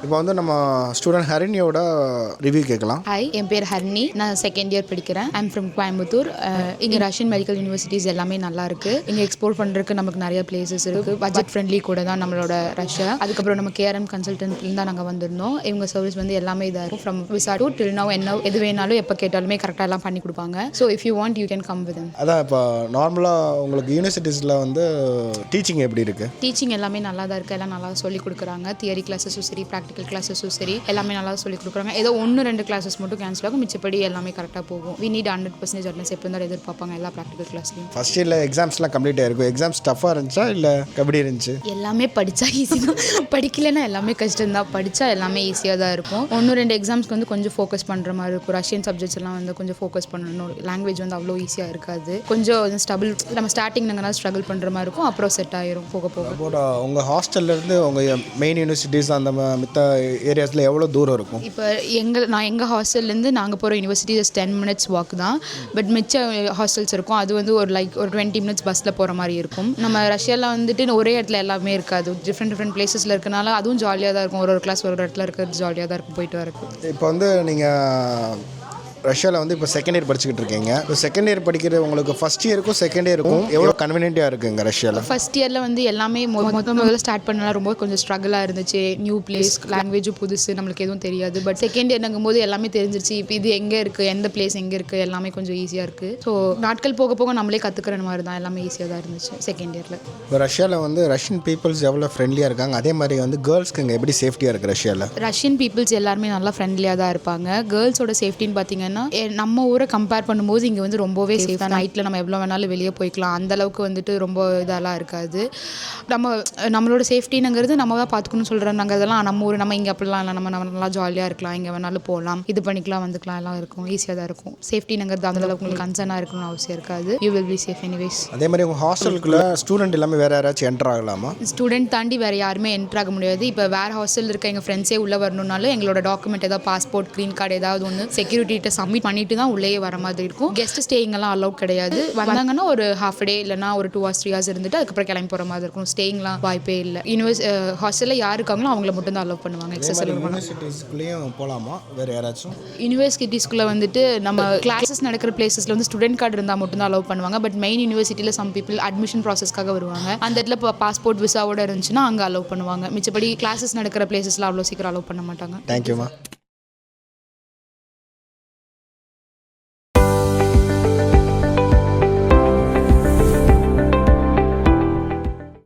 இப்போ வந்து நம்ம ஸ்டூடெண்ட் ஹரிணியோட ரிவ்யூ கேட்கலாம். ஹாய், என் பேர் ஹரிணி. நான் செகண்ட் இயர் படிக்கிறேன். I'm from Coimbatore. இங்கே ரஷ்யன் மெடிக்கல் யூனிவர்சிட்டிஸ் எல்லாமே நல்லா இருக்கு. இங்கே எக்ஸ்ப்ளோர் பண்ணுறதுக்கு நமக்கு நிறைய பிளேசஸ் இருக்கு. பட்ஜெட் ஃப்ரெண்ட்லி கூட தான் நம்மளோட ரஷ்யா. அதுக்கப்புறம் நம்ம கேஆர்எம் கன்சல்டன்ட்லேருந்து தான் நாங்கள் வந்திருந்தோம். இவங்க சர்வீஸ் வந்து எல்லாமே இதாக இருக்கும். From visa to till now என்ன எது வேணாலும் எப்போ கேட்டாலுமே கரெக்டாக எல்லாம் பண்ணி கொடுப்பாங்க. So if you want you can come with them. அதான் இப்போ நார்மலாக உங்களுக்கு யூனிவர்சிட்டிஸில் வந்து டீச்சிங் எப்படி இருக்குது? டீச்சிங் எல்லாமே நல்லா தான் இருக்குது. எல்லாம் நல்லா சொல்லி கொடுக்குறாங்க. தியரி கிளாஸஸும் சரி, ப்ராக்டிக்கல் கிளாஸஸும் சரி, எல்லாமே நல்லா சொல்லி கொடுக்குறாங்க. ஏதோ 1-2 கிளாஸஸ் மட்டும் கேன்சல் ஆகும், மிச்சப்படி எல்லாமே கரெக்டாக போகும். வி நீட் 100% அட்டெண்டன்ஸ் எப்போ இருந்தாலும் எதிர்பார்ப்பாங்க எல்லா ப்ராக்டிக்கல் கிளாஸ்லையும். ஃபர்ஸ்ட் இயரில் எக்ஸாம்ஸ்லாம் கம்ப்ளீட் ஆகிருக்கும். எக்ஸாம்ஸ் டஃபாக இருந்துச்சா இல்லை எப்படி இருந்துச்சு? எல்லாமே படித்தா ஈஸி தான், படிக்கலைன்னா எல்லாமே கஷ்டம்தான். படித்தா எல்லாமே ஈஸியாக தான் இருக்கும். 1-2 எக்ஸாம்ஸ்க்கு வந்து கொஞ்சம் ஃபோக்கஸ் பண்ணுற மாதிரி இருக்கும். ரஷ்யன் சப்ஜெக்ட்ஸ் எல்லாம் வந்து கொஞ்சம் ஃபோக்கஸ் பண்ணணும். லாங்குவேஜ் வந்து அவ்வளோ ஈஸியாக இருக்காது. கொஞ்சம் ஸ்டபிள், நம்ம ஸ்டார்டிங் நாங்கள் ஸ்ட்ரகிள் பண்ணுற மாதிரி இருக்கும். அப்புறம் செட் ஆயிரும் போக போக. உங்கள் ஹாஸ்டல்லேருந்து உங்கள் மெயின் யூனிவர்சிட்டிஸ் அந்த மித்த ஏரியாஸில் எவ்வளோ தூரம் இருக்கும்? இப்போ எங்கள் ஹாஸ்டல்லேருந்து நாங்கள் போகிற யூனிவர்சிட்டி 10 மினிட்ஸ் வாக் தான். பட் மிச்ச ஹாஸ்டல்ஸ் இருக்கும், அது வந்து ஒரு 20 மினிட்ஸ் பஸ்ஸில் போகிற மாதிரி இருக்கும். நம்ம ரஷ்யாவில் வந்துட்டு ஒரே இடத்துல எல்லாமே இருக்காது. டிஃப்ரெண்ட் பிளேஸஸில் இருக்கனால அதுவும் ஜாலியாக தான் இருக்கும். ஒரு கிளாஸ் ஒரு இடத்துல இருக்கிறது ஜாலியாக தான் இருக்கும் போயிட்டு வரக்கு. இப்போ வந்து நீங்கள் ரஷ்யாவில் வந்து இப்போ செகண்ட் இயர் படிச்சுக்கிட்டு இருக்கீங்க. இப்போ செகண்ட் இயர் படிக்கிறது உங்களுக்கு ஃபஸ்ட் இயருக்கும் செகண்ட் இயருக்கும் எவ்வளோ கன்வீனியன்ட்டாக இருக்குங்க ரஷ்யாவில்? ஃபஸ்ட் இயரில் வந்து எல்லாமே முதல்ல ஸ்டார்ட் பண்ணலாம் ரொம்ப கொஞ்சம் ஸ்ட்ரகிளாக இருந்துச்சு. நியூ பிளேஸ், லாங்குவேஜும் புதுசு, நம்மளுக்கு எதுவும் தெரியாது. பட் செகண்ட் இயர்ங்கும் போது எல்லாமே தெரிஞ்சிருச்சு. இப்போ இது எங்கே இருக்குது, எந்த பிளேஸ் எங்கே இருக்குது, எல்லாமே கொஞ்சம் ஈஸியாக இருக்குது. ஸோ நாட்கள் போக போக நம்மளே கற்றுக்கிற மாதிரி தான், எல்லாமே ஈஸியாக தான் இருந்துச்சு செகண்ட் இயரில். இப்போ ரஷ்யாவில் வந்து ரஷ்யன் பீப்புள்ஸ் எவ்வளோ ஃப்ரெண்ட்லியாக இருக்காங்க, அதே மாதிரி வந்து கேர்ள்ஸ்க்கு இங்கே எப்படி சேஃப்டியாக இருக்குது ரஷ்யாவில்? ரஷ்யன் பீப்புள்ஸ் எல்லாருமே நல்லா ஃப்ரெண்ட்லியாக தான் இருப்பாங்க. கேர்ள்ஸோட சேஃப்டின்னு பார்த்தீங்கன்னா நம்ம ஊரை கம்பேர் பண்ணும்போது இங்கே வந்து ரொம்பவே சேஃப் தான். நைட்டில் நம்ம எவ்வளோ வேணாலும் வெளியே போய்க்கலாம். அந்தளவுக்கு வந்துட்டு ரொம்ப இதெல்லாம் இருக்காது. நம்மளோட சேஃப்டினுங்கிறது நம்ம தான் பார்த்துக்கணும்னு சொல்கிறோம். நாங்கள் இதெல்லாம் நம்ம ஊர், நம்ம இங்கே அப்படிலாம் இல்லை. நம்ம நல்லா ஜாலியாக இருக்கலாம், இங்கே வேணாலும் போகலாம், இது பண்ணிக்கலாம், வந்துக்கலாம், எல்லாம் இருக்கும், ஈஸியாக தான் இருக்கும். சேஃப்டினுங்கிறது அந்தளவுக்கு உங்களுக்கு கன்சர்னாக இருக்கணும்னு அவசியம் இருக்காது. You will be safe anyways. அதே மாதிரி உங்கள் ஹாஸ்டலுக்குள்ள ஸ்டூடெண்ட் எல்லாமே வேறு யாராச்சும் என்டர் ஆகலாமா? ஸ்டூடெண்ட் தாண்டி வேறு யாருமே என்டர் ஆக முடியாது. இப்போ வேறு ஹாஸ்டலில் இருக்க எங்கள் ஃப்ரெண்ட்ஸே உள்ளே வரணுன்னாலும் எங்களோட டாக்குமெண்ட் ஏதாவது பாஸ்போர்ட், க்ரீன் கார்டு ஏதாவது ஒன்று செக்யூரிட்டிகிட்ட சப்மிட் பண்ணிட்டு தான் உள்ளே வர மாதிரி இருக்கும். கெஸ்ட் ஸ்டேயிங் எல்லாம் அலௌட் கிடையாது. வந்தாங்கன்னா ஒரு ஹாஃப் டே இல்லைனா ஒரு 2 hours 3 hours இருந்துட்டு அதுக்கப்புறம் கிளம்பி போகிற மாதிரி இருக்கும். ஸ்டேயிங்லாம் வாய்ப்பே இல்லை. ஹாஸ்டலில் யார் இருக்காங்களோ அவங்கள மட்டும் தான் அலோவ் பண்ணுவாங்க. யூனிவர்சிட்டிஸ்குள்ளேயும் போகலாமா வேறு யாராச்சும்? யூனிவர்சிட்டிஸ்குள்ளே வந்துட்டு நம்ம கிளாஸஸ் நடக்கிற பிளேஸஸில் வந்து ஸ்டூடெண்ட் கார்டு இருந்தால் மட்டும் தான் அலோவ் பண்ணுவாங்க. பட் மெயின் யூனிவர்சிட்டியில் சம் பீப்பிள் அட்மிஷன் ப்ராசஸ்க்காக வருவாங்க. அந்த இடத்துல இப்போ பாஸ்போர்ட் விசாவோட இருந்துச்சுன்னா அங்கே அலோவ் பண்ணுவாங்க. மிச்சப்படி கிளாஸஸ் நடக்கிற பிளேஸஸ்லாம் அவ்வளோ சீக்கிரம் அலோவ் பண்ண மாட்டாங்க. தேங்க்யூமா.